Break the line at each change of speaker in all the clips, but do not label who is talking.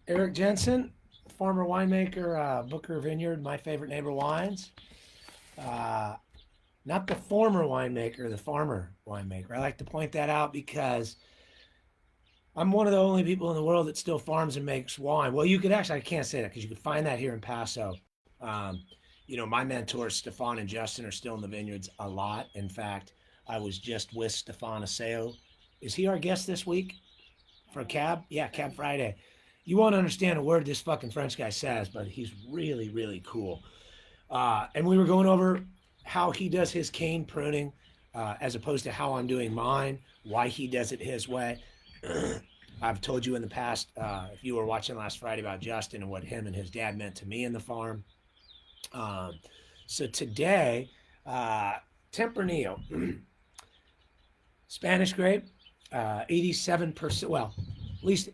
Eric Jensen, former winemaker, Booker Vineyard, My Favorite Neighbor Wines. Uh, Not the former winemaker, the farmer winemaker. I like to point that out because I'm one of the only people in the world that still farms and makes wine. Well, you could actually, I can't say that because you could find that here in Paso. My mentors, Stefan and Justin, are still in the vineyards a lot. In fact, I was just with Stefan Aseo. Is he our guest this week for Cab? Yeah, Cab Friday. You won't understand a word this fucking French guy says, but he's really, really cool. And we were going over how he does his cane pruning as opposed to how I'm doing mine, why he does it his way. I've told you in the past, if you were watching last Friday about Justin and what him and his dad meant to me in the farm. Um, so today, Tempranillo, Spanish grape, 87%. Well, at least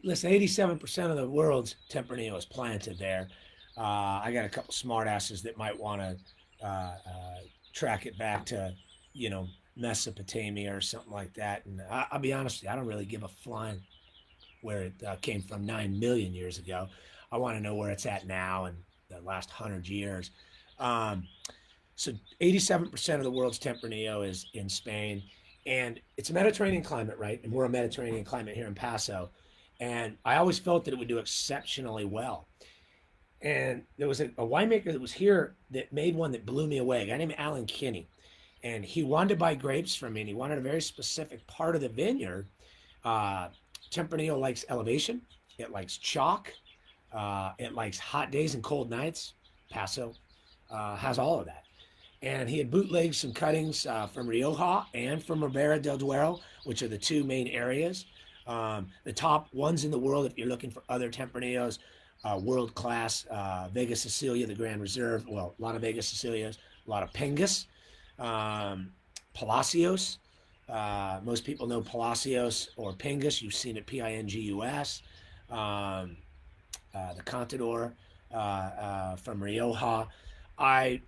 listen, 87% of the world's Tempranillo is planted there. I got a couple smartasses that might want to track it back to, you know, Mesopotamia or something like that. And I'll be honest with you, I don't really give a flying where it came from 9 million years ago. I want to know where it's at now and the last 100 years. Um, so 87% of the world's Tempranillo is in Spain. And it's a Mediterranean climate, right? And we're a Mediterranean climate here in Paso. And I always felt that it would do exceptionally well. And there was a winemaker that was here that made one that blew me away, a guy named Alan Kinney. And he wanted to buy grapes from me, and he wanted a very specific part of the vineyard. Uh, Tempranillo likes elevation, it likes chalk, it likes hot days and cold nights. Paso has all of that. And he had bootlegged some cuttings from Rioja and from Ribera del Duero, which are the two main areas. The top ones in the world, if you're looking for other Tempranillos, world class Vega Sicilia, the Grand Reserve. Well, a lot of Vega Sicilias, a lot of Pingus, Palacios. Most people know Palacios or Pingus. You've seen it Pingus. Um, the Contador from Rioja.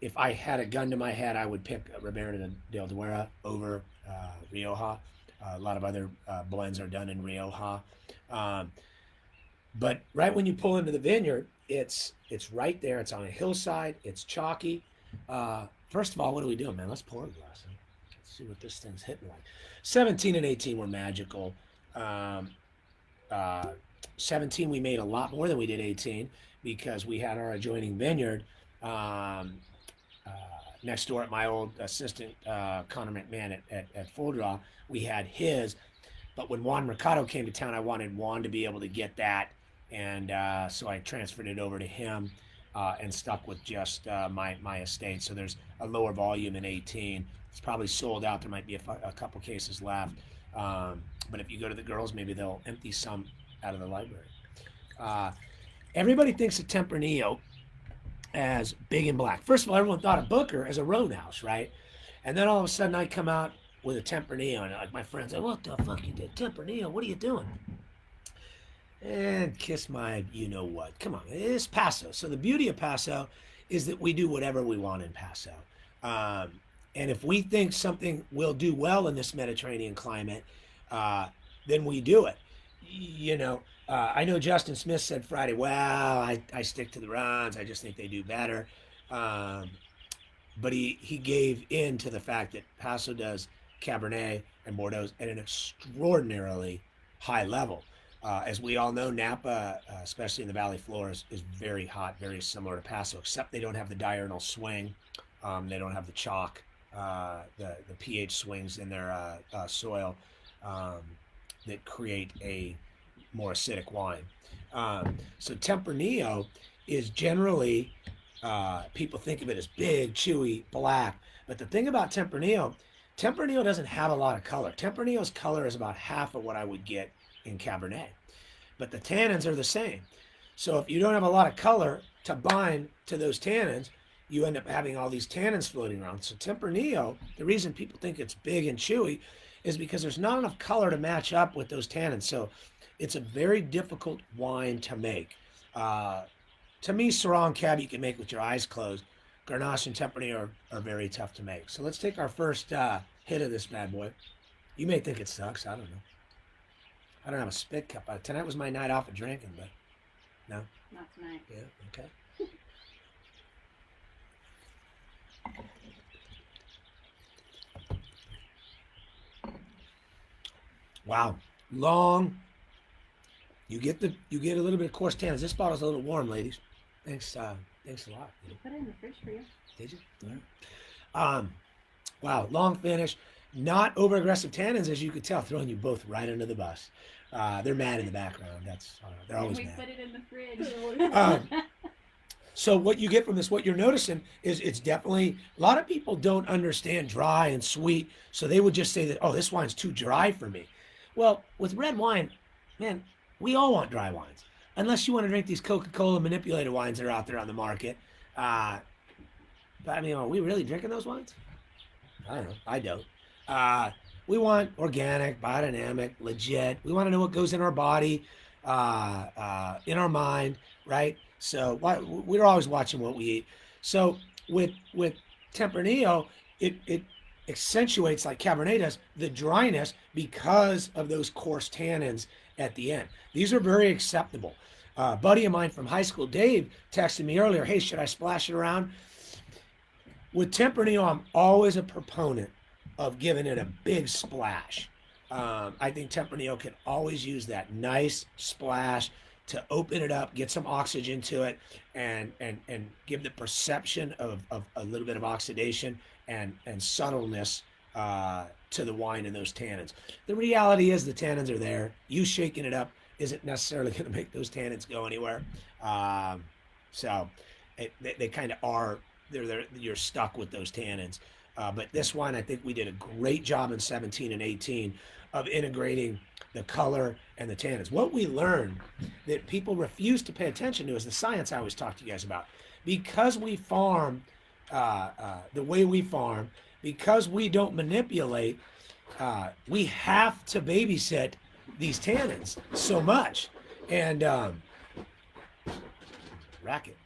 If I had a gun to my head, I would pick Ribera del Duero over Rioja. A lot of other blends are done in Rioja. Um, but right when you pull into the vineyard, it's right there. It's on a hillside. It's chalky. First of all, what are we doing, man? Let's pour a glass. Let's see what this thing's hitting like. 17 and 18 were magical. Um, uh, 17 we made a lot more than we did 18 because we had our adjoining vineyard um, uh, next door at my old assistant Connor McMahon at Full Draw. We had his, but when Juan Mercado came to town, I wanted Juan to be able to get that, and so I transferred it over to him and stuck with just my estate. So there's a lower volume in 18. It's probably sold out. There might be a couple cases left. But if you go to the girls, maybe they'll empty some out of the library. Uh, Everybody thinks of Tempranillo as big and black. First of all, everyone thought of Booker as a roadhouse, right? And then all of a sudden I come out with a Tempranillo, and like my friends say, "What the fuck you did, Tempranillo? What are you doing?" And kiss my you know what. Come on, it's Paso. So the beauty of Paso is that we do whatever we want in Paso. Um, and if we think something will do well in this Mediterranean climate, uh, then we do it. I know Justin Smith said Friday, well, I stick to the runs. I just think they do better. Um, but he gave in to the fact that Paso does Cabernet and Bordeaux at an extraordinarily high level. As we all know, Napa, especially in the valley floor, is very hot, very similar to Paso, except they don't have the diurnal swing. They don't have the chalk, the pH swings in their soil um, that create a more acidic wine. So Tempranillo is generally, people think of it as big, chewy, black. But the thing about Tempranillo doesn't have a lot of color. Tempranillo's color is about half of what I would get in Cabernet. But the tannins are the same. So if you don't have a lot of color to bind to those tannins, you end up having all these tannins floating around. So Tempranillo, the reason people think it's big and chewy is because there's not enough color to match up with those tannins. So it's a very difficult wine to make. Uh, to me, Syrah and Cab you can make with your eyes closed. Grenache and Tempranillo are very tough to make. So let's take our first hit of this bad boy. You may think it sucks. I don't know. I don't have a spit cup. Tonight was my night off of drinking, but No?
Not tonight.
Yeah, okay. Wow. Long. You get a little bit of coarse tannins. This bottle's a little warm, ladies. Thanks thanks a lot.
I put it in the fridge for you.
Did you? All right. Wow, long finish. Not over aggressive tannins, as you could tell, throwing you both right under the bus. They're mad in the background. They're always
we
mad.
put it in the fridge.
So what you get from this, what you're noticing is it's definitely, a lot of people don't understand dry and sweet, so they would just say that, oh, this wine's too dry for me. Well, with red wine, man, we all want dry wines, unless you want to drink these Coca-Cola manipulated wines that are out there on the market. But I mean, are we really drinking those wines? I don't know. I don't. We want organic, biodynamic, legit. We want to know what goes in our body, in our mind, right? So we're always watching what we eat. So with Tempranillo, it accentuates, like Cabernet does, the dryness because of those coarse tannins at the end. These are very acceptable. A buddy of mine from high school, Dave, texted me earlier, hey, should I splash it around? With Tempranillo, I'm always a proponent of giving it a big splash. I think Tempranillo can always use that nice splash to open it up, get some oxygen to it, and give the perception of a little bit of oxidation and subtleness to the wine and those tannins. The reality is the tannins are there. You shaking it up isn't necessarily going to make those tannins go anywhere. So they kind of are. You're stuck with those tannins. But this wine, I think we did a great job in 17 and 18 of integrating the color and the tannins. What we learned that people refuse to pay attention to is the science I always talk to you guys about. Because we farm the way we farm, because we don't manipulate, we have to babysit these tannins so much. And racket.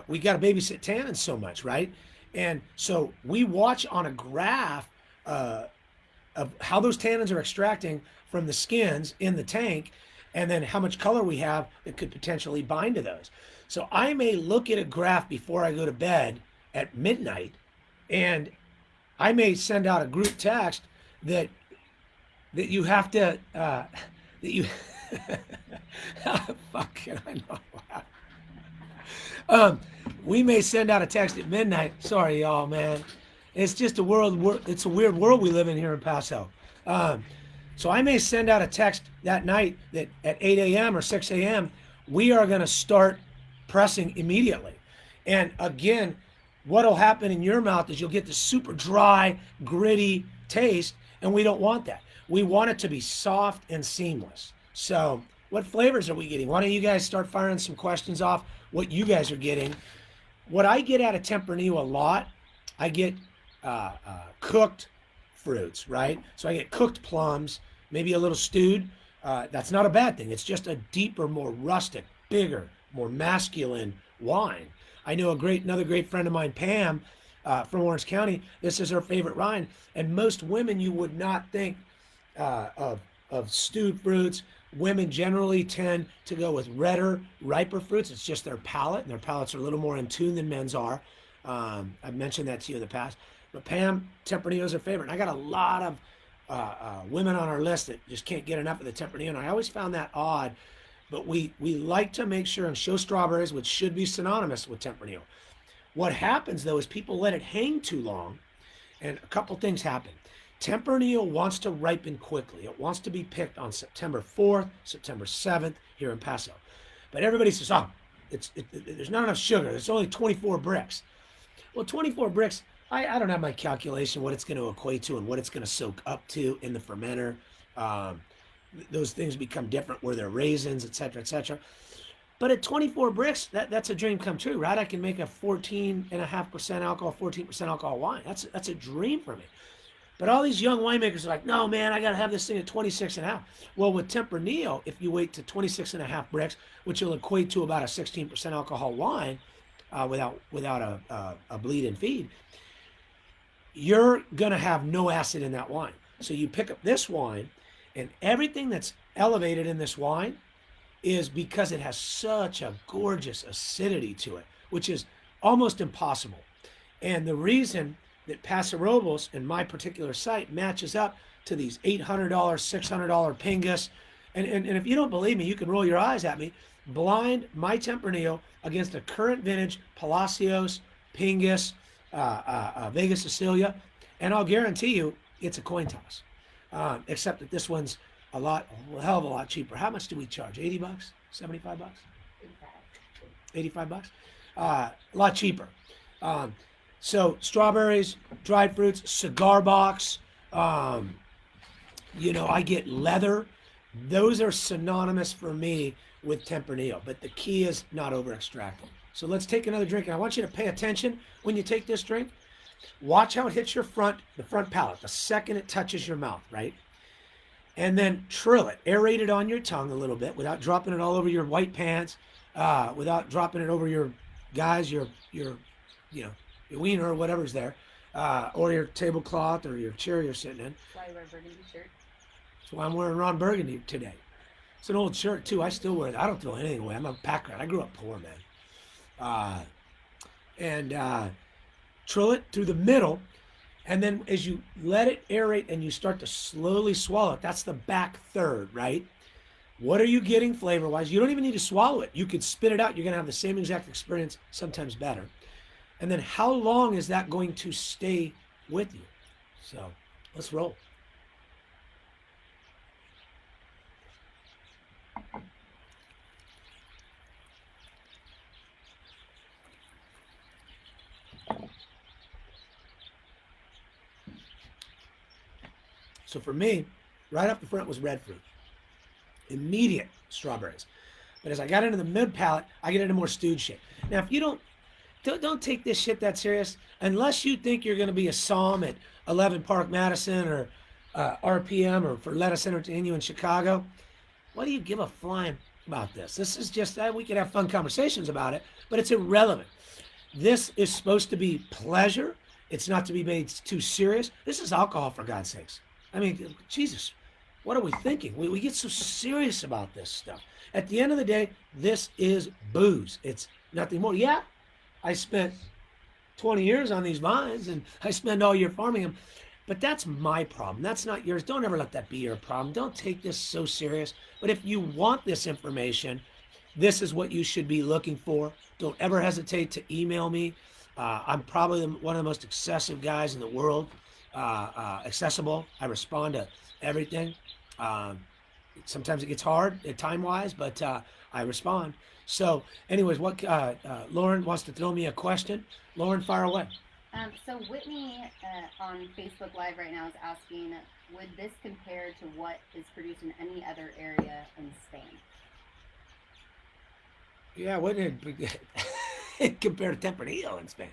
We got to babysit tannins so much, right? And so we watch on a graph of how those tannins are extracting from the skins in the tank, and then how much color we have that could potentially bind to those. So I may look at a graph before I go to bed at midnight, and I may send out a group text that you have to that you fuck it, I know. We may send out a text at midnight. Sorry, y'all, man. It's just a world. It's a weird world we live in here in Paso. So I may send out a text that night that at 8 a.m. or 6 a.m. we are going to start pressing immediately. And again, what'll happen in your mouth is you'll get this super dry, gritty taste, and we don't want that. We want it to be soft and seamless. So what flavors are we getting? Why don't you guys start firing some questions off what you guys are getting? What I get out of Tempranillo a lot, I get cooked fruits, right? So I get cooked plums, maybe a little stewed. That's not a bad thing. It's just a deeper, more rustic, bigger, more masculine wine. I know another great friend of mine, Pam, from Orange County. This is her favorite wine, and most women you would not think of stewed fruits. Women generally tend to go with redder, riper fruits. It's just their palate, and their palates are a little more in tune than men's are. I've mentioned that to you in the past. But Pam, Tempranillo is her favorite. And I got a lot of women on our list that just can't get enough of the Tempranillo, and I always found that odd. But we like to make sure and show strawberries, which should be synonymous with Tempranillo. What happens, though, is people let it hang too long, and a couple things happen. Tempranillo wants to ripen quickly. It wants to be picked on September 4th, September 7th here in Paso. But everybody says, oh, there's not enough sugar. There's only 24 bricks. Well, 24 bricks, I don't have my calculation what it's going to equate to and what it's going to soak up to in the fermenter. Those things become different where they're raisins, et cetera, et cetera. But at 24 bricks, that's a dream come true, right? I can make a 14.5% alcohol, 14% alcohol wine. That's a dream for me. But all these young winemakers are like, no, man, I got to have this thing at 26.5. Well, with Tempranillo, if you wait to 26.5 bricks, which will equate to about a 16% alcohol wine without a bleed and feed, you're going to have no acid in that wine. So you pick up this wine, and everything that's elevated in this wine is because it has such a gorgeous acidity to it, which is almost impossible. And the reason that Paso Robles in my particular site matches up to these $800, $600 Pingus, and if you don't believe me, you can roll your eyes at me. Blind my Tempranillo against a current vintage Palacios, Pingus, Vega Sicilia, and I'll guarantee you it's a coin toss. Except that this one's a hell of a lot cheaper. How much do we charge? 80 bucks? 75 bucks? 85 bucks? A lot cheaper. So strawberries, dried fruits, cigar box, I get leather. Those are synonymous for me with Tempranillo, but the key is not over extracting. So let's take another drink, and I want you to pay attention when you take this drink. Watch how it hits the front palate the second it touches your mouth, right? And then trill it, aerate it on your tongue a little bit without dropping it all over your white pants, without dropping it over your wiener or whatever's there, or your tablecloth or your chair you're sitting in.
That's why you wear a burgundy shirt.
That's why I'm wearing Ron Burgundy today. It's an old shirt too. I still wear it. I don't throw anything away. I'm a pack rat. I grew up poor, man. And trill it through the middle, and then as you let it aerate and you start to slowly swallow it, that's the back third, right? What are you getting flavor-wise? You don't even need to swallow it. You could spit it out. You're going to have the same exact experience, sometimes better. And then how long is that going to stay with you? So let's roll. So for me, right up the front was red fruit. Immediate strawberries. But as I got into the mid palate, I get into more stewed shit. Now, if you don't take this shit that serious, unless you think you're going to be a Psalm at 11 Park Madison or RPM or for Let Us Entertain You in Chicago, why do you give a flying about this? This is just, we could have fun conversations about it, but it's irrelevant. This is supposed to be pleasure. It's not to be made too serious. This is alcohol, for God's sakes. I mean, Jesus, what are we thinking? We get so serious about this stuff. At the end of the day, this is booze. It's nothing more. Yeah, I spent 20 years on these vines, and I spend all year farming them, but that's my problem. That's not yours. Don't ever let that be your problem. Don't take this so serious. But if you want this information, this is what you should be looking for. Don't ever hesitate to email me. I'm probably one of the most excessive guys in the world. Accessible. I respond to everything. Sometimes it gets hard time-wise, but I respond. So anyways, what Lauren wants to throw me a question. Lauren, fire away.
So Whitney on Facebook Live right now is asking, would this compare to what is produced in any other area in Spain?
Yeah, wouldn't it compare to Tempranillo in Spain?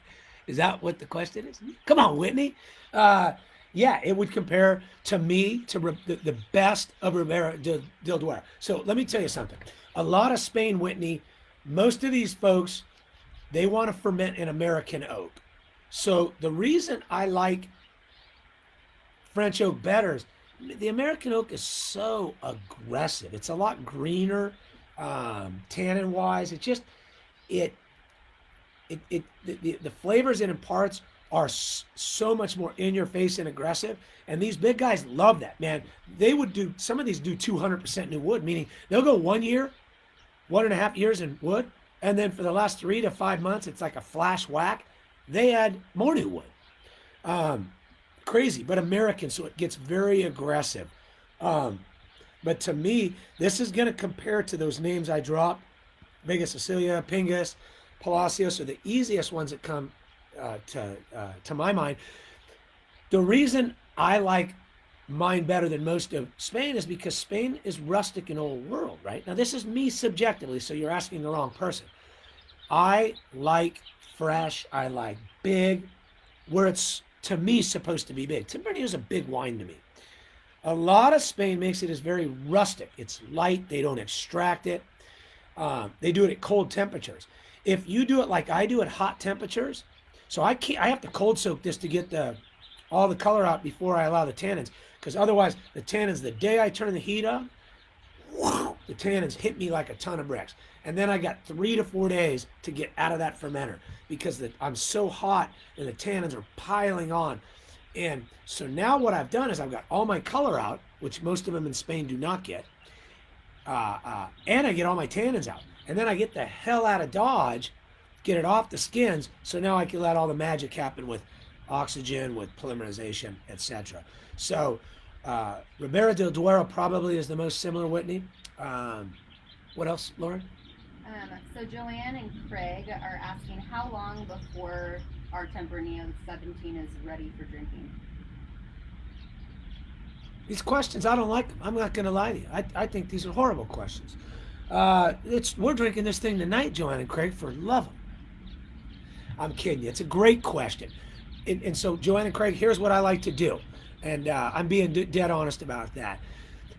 Is that what the question is? Come on, Whitney. Yeah, it would compare to me to the best of Ribera del Duero. So let me tell you something. A lot of Spain, Whitney, most of these folks, they want to ferment an American oak. So the reason I like French oak better is the American oak is so aggressive. It's a lot greener, tannin-wise. The flavors it imparts are so much more in your face and aggressive. And these big guys love that, man. Some of these do 200% new wood, meaning they'll go 1 year, 1.5 years in wood. And then for the last 3 to 5 months, it's like a flash whack. They add more new wood. Crazy, but American, so it gets very aggressive. But to me, this is going to compare to those names I dropped. Vega Sicilia, Pingus, Palacios are the easiest ones that come to my mind. The reason I like mine better than most of Spain is because Spain is rustic and old world, right? Now, this is me subjectively, so you're asking the wrong person. I like fresh, I like big, where it's, to me, supposed to be big. Tempranillo is a big wine to me. A lot of Spain makes it as very rustic. It's light, they don't extract it. They do it at cold temperatures. If you do it like I do at hot temperatures, so I have to cold soak this to get all the color out before I allow the tannins, because otherwise the tannins, the day I turn the heat on, wow, the tannins hit me like a ton of bricks. And then I got 3 to 4 days to get out of that fermenter because I'm so hot and the tannins are piling on. And so now what I've done is I've got all my color out, which most of them in Spain do not get, and I get all my tannins out. And then I get the hell out of Dodge, get it off the skins, so now I can let all the magic happen with oxygen, with polymerization, etc. So Ribera del Duero probably is the most similar, Whitney. What else, Lauren?
So Joanne and Craig are asking how long before our Tempranillo 17 is ready for drinking.
These questions, I don't like them. I'm not going to lie to you. I think these are horrible questions. We're drinking this thing tonight, Joanne and Craig, for love 'em. I'm kidding you. It's a great question. And so, Joanne and Craig, here's what I like to do. And I'm being dead honest about that.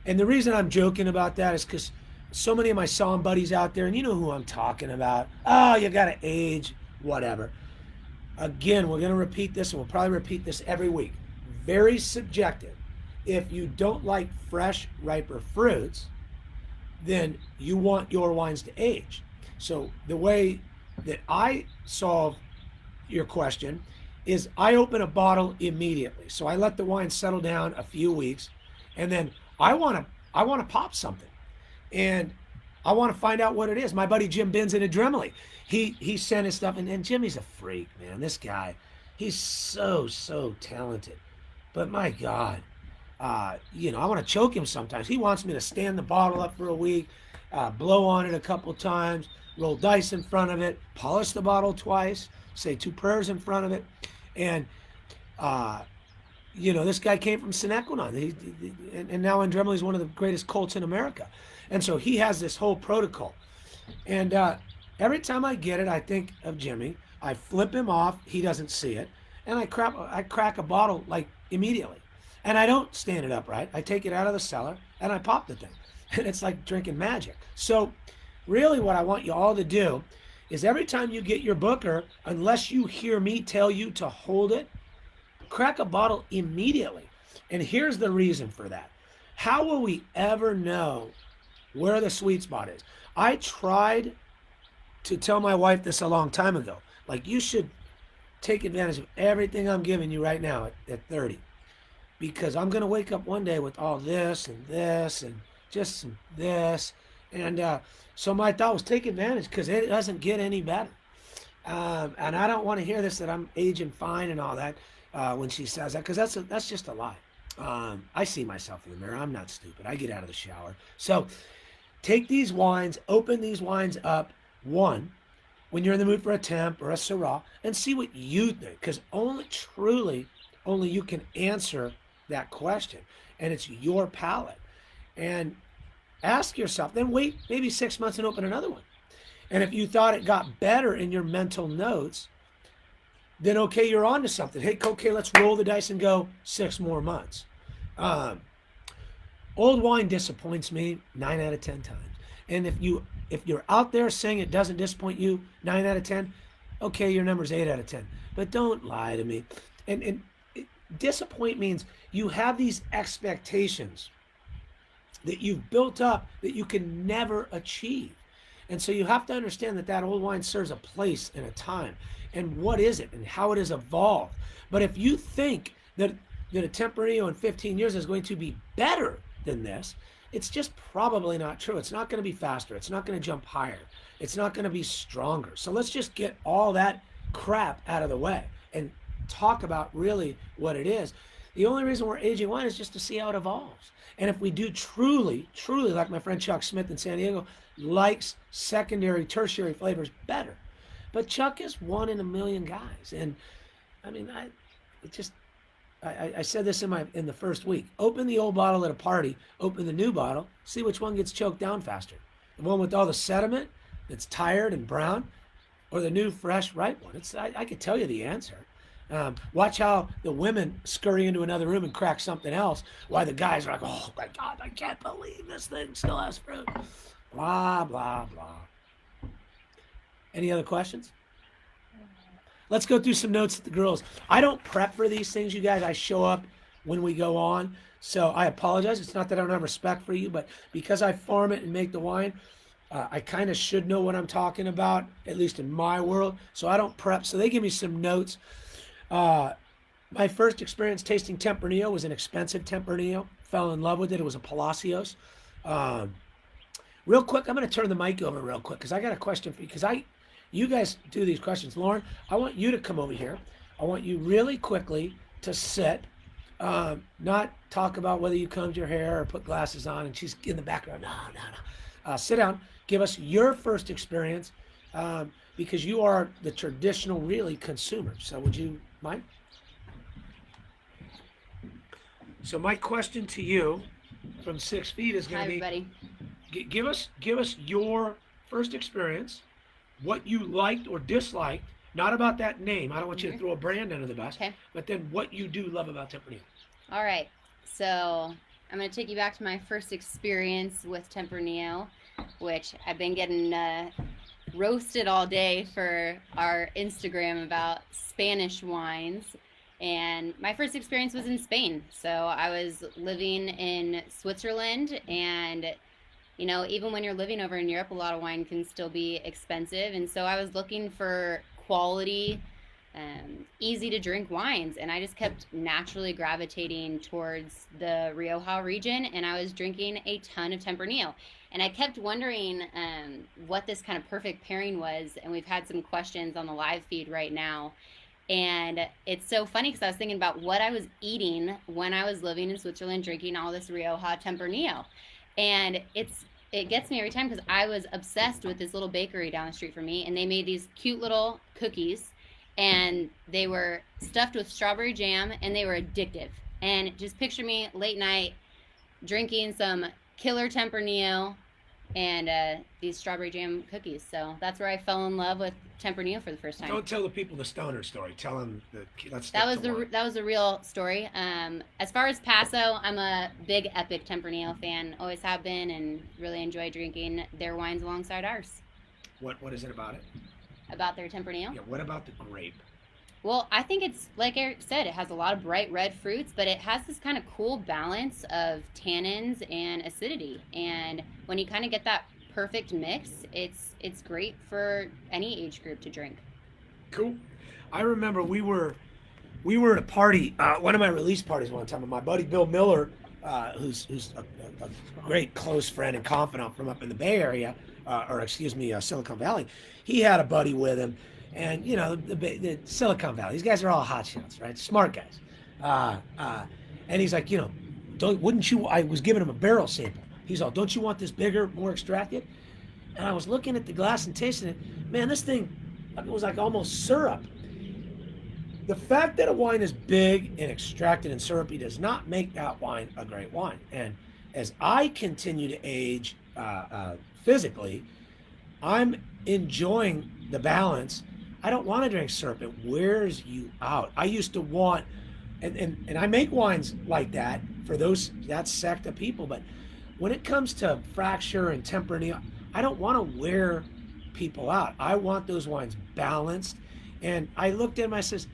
And the reason I'm joking about that is because so many of my Psalm buddies out there, and you know who I'm talking about. Oh, you got to age, whatever. Again, we're going to repeat this, and we'll probably repeat this every week. Very subjective. If you don't like fresh, riper fruits, then you want your wines to age. So the way that I solve your question is I open a bottle immediately. So I let the wine settle down a few weeks, and then I want to pop something, and I want to find out what it is. My buddy Jim Benz in Adremolay, he sent his stuff, and Jimmy's a freak, man. This guy, he's so talented, but my God, I want to choke him sometimes. He wants me to stand the bottle up for a week, blow on it a couple times, roll dice in front of it, polish the bottle twice, say 2 prayers in front of it, and this guy came from Sinequanon, and now Andremolay is one of the greatest cults in America, and so he has this whole protocol. And every time I get it, I think of Jimmy. I flip him off. He doesn't see it, and I crack a bottle like immediately. And I don't stand it upright. I take it out of the cellar and I pop the thing. And it's like drinking magic. So really what I want you all to do is every time you get your Booker, unless you hear me tell you to hold it, crack a bottle immediately. And here's the reason for that. How will we ever know where the sweet spot is? I tried to tell my wife this a long time ago. Like, you should take advantage of everything I'm giving you right now at 30. Because I'm going to wake up one day with all this and just some this. And so my thought was take advantage because it doesn't get any better. And I don't want to hear this that I'm aging fine and all that when she says that, because that's just a lie. I see myself in the mirror. I'm not stupid. I get out of the shower. So take these wines, open these wines up, one, when you're in the mood for a temp or a Syrah, and see what you think, because only you can answer that question, and it's your palate. And ask yourself, then wait maybe 6 months and open another one. And if you thought it got better in your mental notes, then okay, you're on to something. Hey, okay, let's roll the dice and go 6 more months. Old wine disappoints me 9 out of 10 times. And if you're out there saying it doesn't disappoint you 9 out of 10, okay, your number's 8 out of 10. But don't lie to me. And disappoint means you have these expectations that you've built up that you can never achieve. And so you have to understand that old wine serves a place and a time, and what is it and how it has evolved. But if you think that a Tempranillo in 15 years is going to be better than this, it's just probably not true. It's not going to be faster. It's not going to jump higher. It's not going to be stronger. So let's just get all that crap out of the way and talk about really what it is. The only reason we're aging wine is just to see how it evolves. And if we do truly, like my friend Chuck Smith in San Diego, likes secondary, tertiary flavors better. But Chuck is 1 in a million guys. And I mean, I said this in the first week. Open the old bottle at a party, open the new bottle, see which one gets choked down faster. The one with all the sediment that's tired and brown, or the new, fresh, ripe one. I could tell you the answer. Watch how the women scurry into another room and crack something else, while the guys are like, oh my God, I can't believe this thing still has fruit. Blah, blah, blah. Any other questions? Let's go through some notes with the girls. I don't prep for these things, you guys. I show up when we go on. So I apologize. It's not that I don't have respect for you, but because I farm it and make the wine, I kind of should know what I'm talking about, at least in my world. So I don't prep. So they give me some notes. Uh, my first experience tasting Tempranillo was an expensive Tempranillo. Fell in love with it. It was a Palacios. Um, Real quick, I'm going to turn the mic over real quick because I got a question for you. You guys do these questions. Lauren, I want you to come over here. I want you really quickly to sit, not talk about whether you combed your hair or put glasses on. And she's in the background. No, no, no. Sit down. Give us your first experience because you are the traditional, really consumer. So would you mind? So my question to you from 6 feet is
Hi,
going to be.
everybody.
Give us your first experience, what you liked or disliked. Not about that name. I don't want you to throw a brand under the bus.
Okay.
But then what you do love about Tempranillo.
All right. So I'm going to take you back to my first experience with Tempranillo, which I've been getting roasted all day for our Instagram about Spanish wines. And my first experience was in Spain. So I was living in Switzerland, and you know, even when you're living over in Europe, a lot of wine can still be expensive. And so I was looking for quality, easy to drink wines. And I just kept naturally gravitating towards the Rioja region. And I was drinking a ton of Tempranillo. And I kept wondering what this kind of perfect pairing was. And we've had some questions on the live feed right now. And it's so funny because I was thinking about what I was eating when I was living in Switzerland, drinking all this Rioja Tempranillo. And it gets me every time because I was obsessed with this little bakery down the street from me, and they made these cute little cookies, and they were stuffed with strawberry jam, and they were addictive. And just picture me late night drinking some killer Tempranillo and these strawberry jam cookies. So that's where I fell in love with Tempranillo for the first time.
Don't tell the people the stoner story. Tell them
that was the real story. As far as Paso, I'm a big Epic Tempranillo fan. Always have been, and really enjoy drinking their wines alongside ours.
What is it about it?
About their Tempranillo?
Yeah. What about the grape?
Well, I think it's, like Eric said, it has a lot of bright red fruits, but it has this kind of cool balance of tannins and acidity. And when you kind of get that perfect mix, it's great for any age group to drink.
Cool. I remember we were at a party, one of my release parties one time, and my buddy Bill Miller, who's a great close friend and confidant from up in the Bay Area, Silicon Valley, he had a buddy with him. And, you know, the Silicon Valley, these guys are all hotshots, right? Smart guys. And he's like, you know, wouldn't you, I was giving him a barrel sample. He's all, don't you want this bigger, more extracted? And I was looking at the glass and tasting it. Man, this thing, it was like almost syrup. The fact that a wine is big and extracted and syrupy does not make that wine a great wine. And as I continue to age physically, I'm enjoying the balance. I don't want to drink syrup. It wears you out. I used to want, and I make wines like that for that sect of people. But when it comes to Fracture and Tempranillo, I don't want to wear people out. I want those wines balanced. And I looked at him, I says,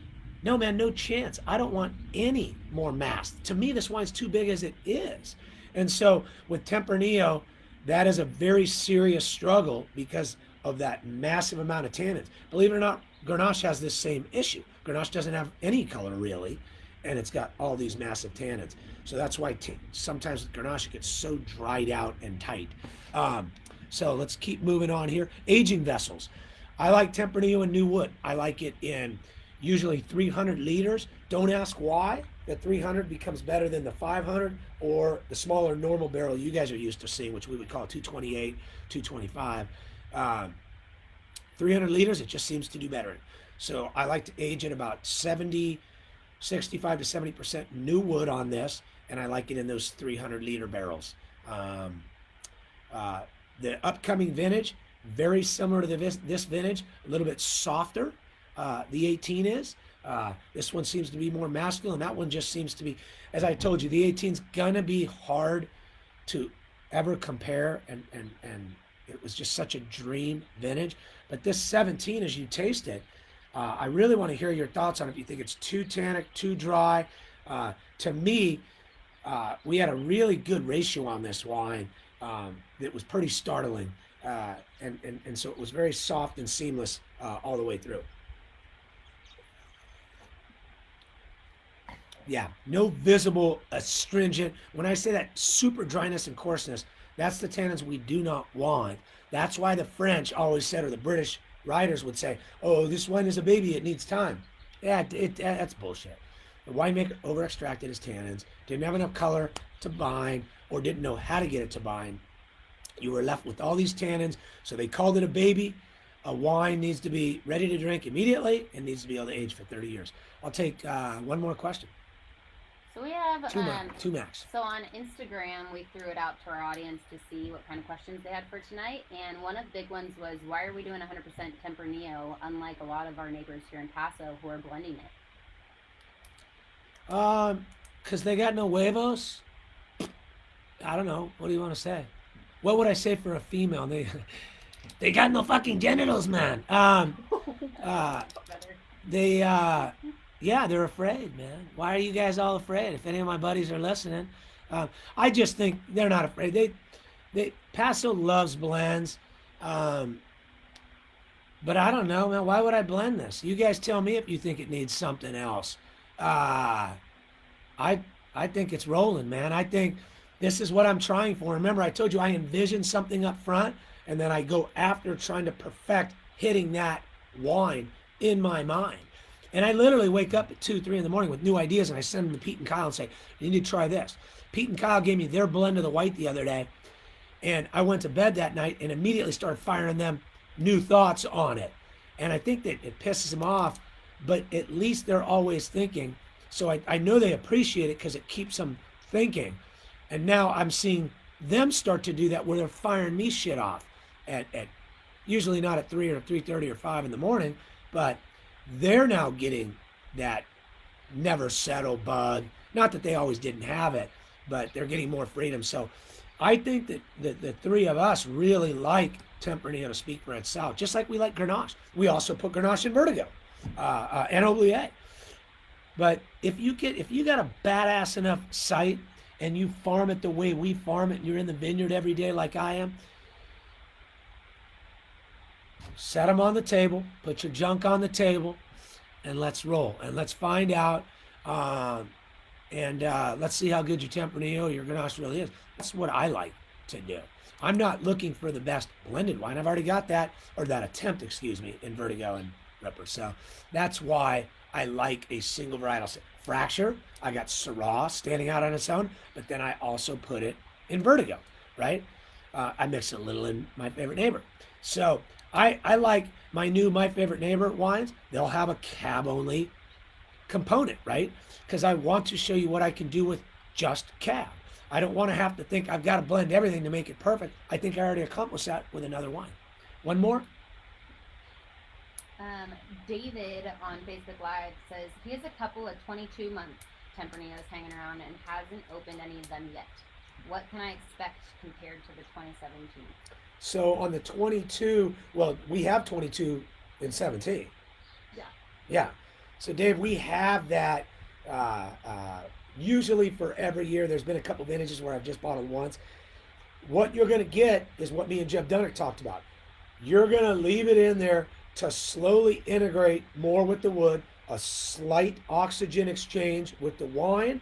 no, man, no chance. I don't want any more mass. To me, this wine's too big as it is. And so with Tempranillo, that is a very serious struggle because of that massive amount of tannins. Believe it or not, Grenache has this same issue. Grenache doesn't have any color really, and it's got all these massive tannins. So that's why sometimes Grenache it gets so dried out and tight. So let's keep moving on here. Aging vessels. I like Tempranillo in new wood. I like it in usually 300 liters. Don't ask why the 300 becomes better than the 500 or the smaller normal barrel you guys are used to seeing, which we would call 228, 225. 300 liters, it just seems to do better. So I like to age in about 65 to 70% new wood on this, and I like it in those 300 liter barrels. The upcoming vintage, very similar to this vintage, a little bit softer. The 18 is. This one seems to be more masculine. That one just seems to be, as I told you, the 18 is gonna be hard to ever compare, and it was just such a dream vintage. But this 17, as you taste it, I really want to hear your thoughts on it. If you think it's too tannic, too dry. To me, We had a really good ratio on this wine that was pretty startling. And so it was very soft and seamless all the way through. Yeah, no visible astringent. When I say that super dryness and coarseness, that's the tannins we do not want. That's why the French always said, or the British writers would say, "Oh, this wine is a baby; it needs time." Yeah, that's bullshit. The winemaker over extracted his tannins, didn't have enough color to bind, or didn't know how to get it to bind. You were left with all these tannins, so they called it a baby. A wine needs to be ready to drink immediately and needs to be able to age for 30 years. I'll take one more question.
So we have
Two max.
So on Instagram, we threw it out to our audience to see what kind of questions they had for tonight, and one of the big ones was, why are we doing 100% Tempranillo, unlike a lot of our neighbors here in Paso who are blending it?
Because they got no huevos. I don't know. What do you want to say? What would I say for a female? They got no fucking genitals, man. Yeah, they're afraid, man. Why are you guys all afraid? If any of my buddies are listening, I just think they're not afraid. Paso loves blends, but I don't know, man. Why would I blend this? You guys tell me if you think it needs something else. I think it's rolling, man. I think this is what I'm trying for. Remember, I told you I envision something up front, and then I go after trying to perfect hitting that wine in my mind. And I literally wake up at 2, 3 in the morning with new ideas, and I send them to Pete and Kyle and say, you need to try this. Pete and Kyle gave me their blend of the white the other day, and I went to bed that night and immediately started firing them new thoughts on it. And I think that it pisses them off, but at least they're always thinking. So I know they appreciate it because it keeps them thinking. And now I'm seeing them start to do that where they're firing me shit off at usually not at 3 or 3:30 or 5 in the morning, but they're now getting that never settle bug. Not that they always didn't have it, but they're getting more freedom. So I think that the three of us really like Tempranillo to speak for itself, just like we like Grenache. We also put Grenache in Vertigo and Oubliette. But if you got a badass enough site and you farm it the way we farm it, and you're in the vineyard every day like I am, set them on the table, put your junk on the table, and let's roll. And let's find out, let's see how good your Tempranillo, your Grenache really is. That's what I like to do. I'm not looking for the best blended wine. I've already got that, or that attempt, in Vertigo and Ripper. So that's why I like a single varietal fracture. I got Syrah standing out on its own, but then I also put it in Vertigo, right? I mix it a little in My Favorite Neighbor. So I like my new My Favorite Neighbor wines. They'll have a cab only component, right? Because I want to show you what I can do with just cab. I don't want to have to think I've got to blend everything to make it perfect. I think I already accomplished that with another wine. One more?
David on Facebook Live says he has a couple of 22-month Tempranillos hanging around and hasn't opened any of them yet. What can I expect compared to the 2017?
So on the 22, well, we have 22 in 17.
Yeah.
Yeah. So Dave, we have that usually for every year. There's been a couple vintages where I've just bought it once. What you're going to get is what me and Jeff Dunnick talked about. You're going to leave it in there to slowly integrate more with the wood, a slight oxygen exchange with the wine.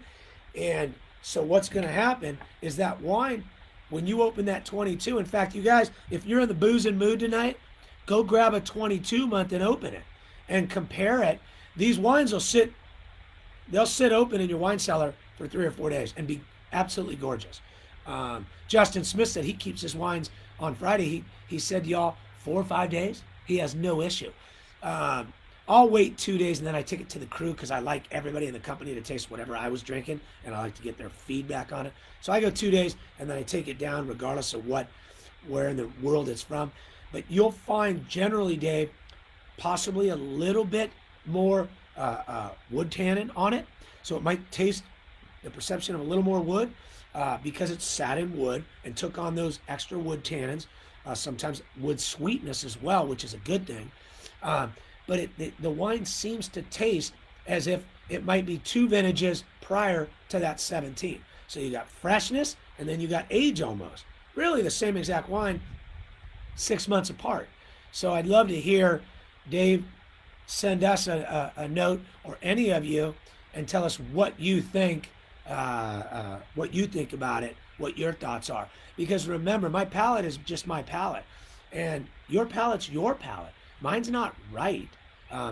And so what's going to happen is that wine, when you open that 22, in fact, you guys, if you're in the boozing mood tonight, go grab a 22 month and open it and compare it. These wines they'll sit open in your wine cellar for 3 or 4 days and be absolutely gorgeous. Justin Smith said he keeps his wines on Friday. He said, y'all, 4 or 5 days, he has no issue. I'll wait 2 days and then I take it to the crew because I like everybody in the company to taste whatever I was drinking and I like to get their feedback on it. So I go 2 days and then I take it down regardless of where in the world it's from. But you'll find generally, Dave, possibly a little bit more wood tannin on it. So it might taste the perception of a little more wood because it sat in wood and took on those extra wood tannins. Sometimes wood sweetness as well, which is a good thing. But the wine seems to taste as if it might be 2 vintages prior to that 17. So you got freshness, and then you got age almost. Really the same exact wine, 6 months apart. So I'd love to hear Dave send us a note, or any of you, and tell us what you think about it, what your thoughts are. Because remember, my palate is just my palate, and your palate's your palate. Mine's not right.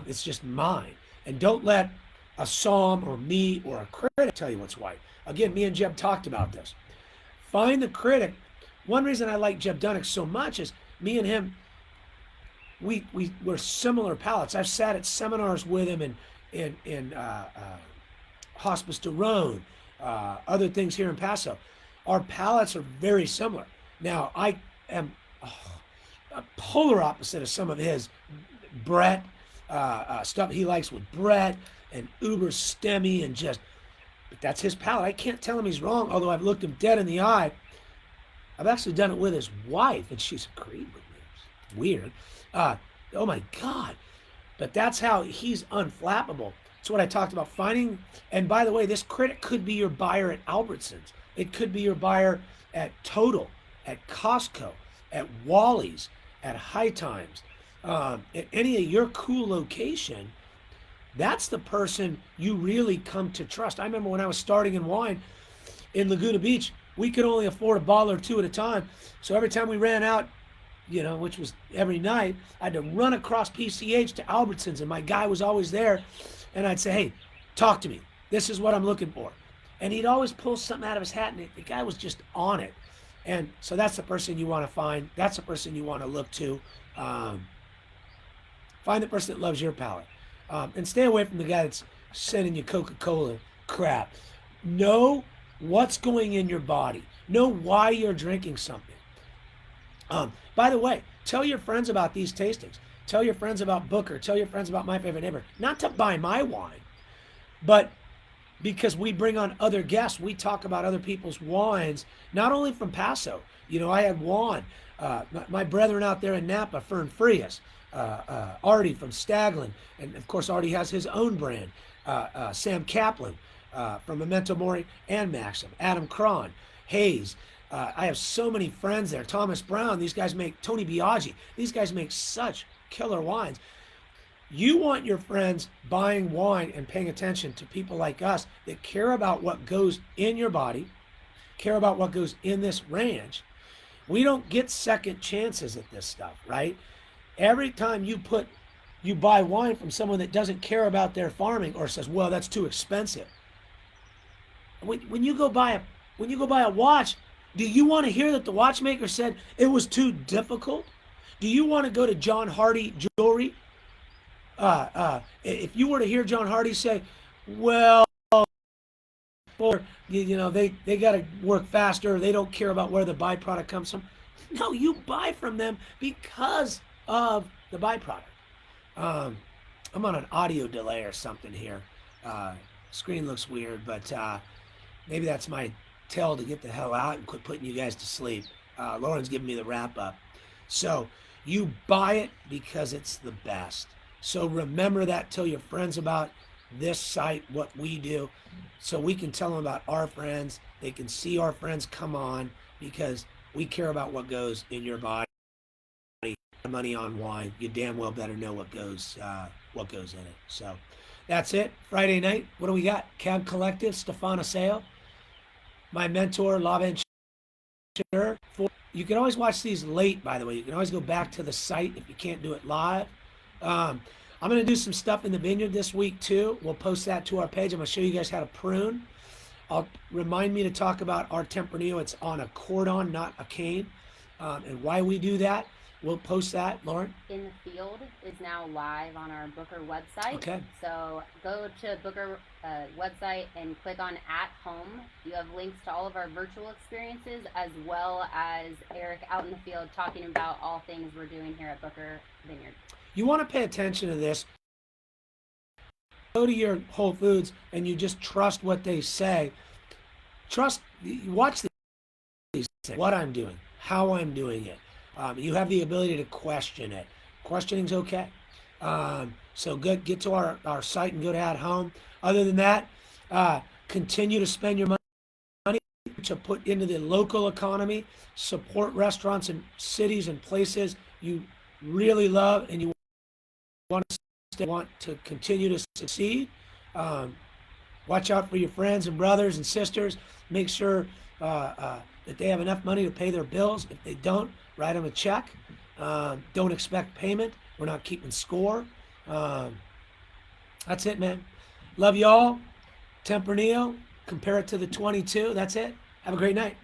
It's just mine. And don't let a psalm or me or a critic tell you what's right. Again, me and Jeb talked about this. Find the critic. One reason I like Jeb Dunnick so much is me and him, we're similar palates. I've sat at seminars with him in Hospice de Rhone, other things here in Paso. Our palates are very similar. Now, I am a polar opposite of some of his Brett stuff he likes with Brett and uber stemmy and just, but that's his palate. I can't tell him he's wrong, although I've looked him dead in the eye. I've actually done it with his wife, and she's agreed with me. It's weird. Oh my God. But that's how he's unflappable. It's what I talked about, finding, and by the way, this critic could be your buyer at Albertsons. It could be your buyer at Total, at Costco, at Wally's, at High Times, at any of your cool location. That's the person you really come to trust. I remember when I was starting in wine in Laguna Beach, we could only afford a bottle or two at a time. So every time we ran out, which was every night, I had to run across PCH to Albertsons, and my guy was always there. And I'd say, hey, talk to me. This is what I'm looking for. And he'd always pull something out of his hat, and the guy was just on it. And so that's the person you want to find. That's the person you want to look to. Find the person that loves your palate. And stay away from the guy that's sending you Coca-Cola crap. Know what's going in your body. Know why you're drinking something. By the way, tell your friends about these tastings. Tell your friends about Booker. Tell your friends about My Favorite Neighbor. Not to buy my wine, but because we bring on other guests. We talk about other people's wines, not only from Paso. I had Juan, my brethren out there in Napa, Fern Frias, Artie from Staglin, and of course Artie has his own brand, Sam Kaplan from Memento Mori and Maxim, Adam Cron, Hayes. I have so many friends there. Thomas Brown, these guys make, Tony Biaggi, these guys make such killer wines. You want your friends buying wine and paying attention to people like us that care about what goes in your body, care about what goes in this ranch. We don't get second chances at this stuff, right? Every time you buy wine from someone that doesn't care about their farming or says, well, that's too expensive. When you go buy a watch, do you want to hear that the watchmaker said it was too difficult? Do you want to go to John Hardy Jewelry? If you were to hear John Hardy say, well, they got to work faster. They don't care about where the byproduct comes from. No, you buy from them because of the byproduct. I'm on an audio delay or something here. Screen looks weird, but maybe that's my tell to get the hell out and quit putting you guys to sleep. Lauren's giving me the wrap up. So you buy it because it's the best. So remember that. Tell your friends about this site, what we do, so we can tell them about our friends. They can see our friends come on because we care about what goes in your body. Money on wine. You damn well better know what goes in it. So that's it. Friday night. What do we got? Cab Collective, Stefano Seo, my mentor, La Ventura. You can always watch these late, by the way. You can always go back to the site if you can't do it live. I'm going to do some stuff in the vineyard this week too. We'll post that to our page. I'm going to show you guys how to prune. Remind me to talk about our Tempranillo. It's on a cordon, not a cane, and why we do that. We'll post that, Lauren.
In the Field is now live on our Booker website.
Okay.
So go to Booker website and click on At Home. You have links to all of our virtual experiences as well as Eric out in the field talking about all things we're doing here at Booker Vineyard.
You want to pay attention to this. Go to your Whole Foods and you just trust what they say. Watch these things, what I'm doing, how I'm doing it. You have the ability to question it. Questioning's okay. So get to our site and go to At Home. Other than that, continue to spend your money. to put into the local economy, support restaurants and cities and places you really love and you want to continue to succeed. Watch out for your friends and brothers and sisters. Make sure that they have enough money to pay their bills. If they don't, write them a check. Don't expect payment. We're not keeping score. That's it, man. Love you all. Tempranillo. Compare it to the 22. That's it. Have a great night.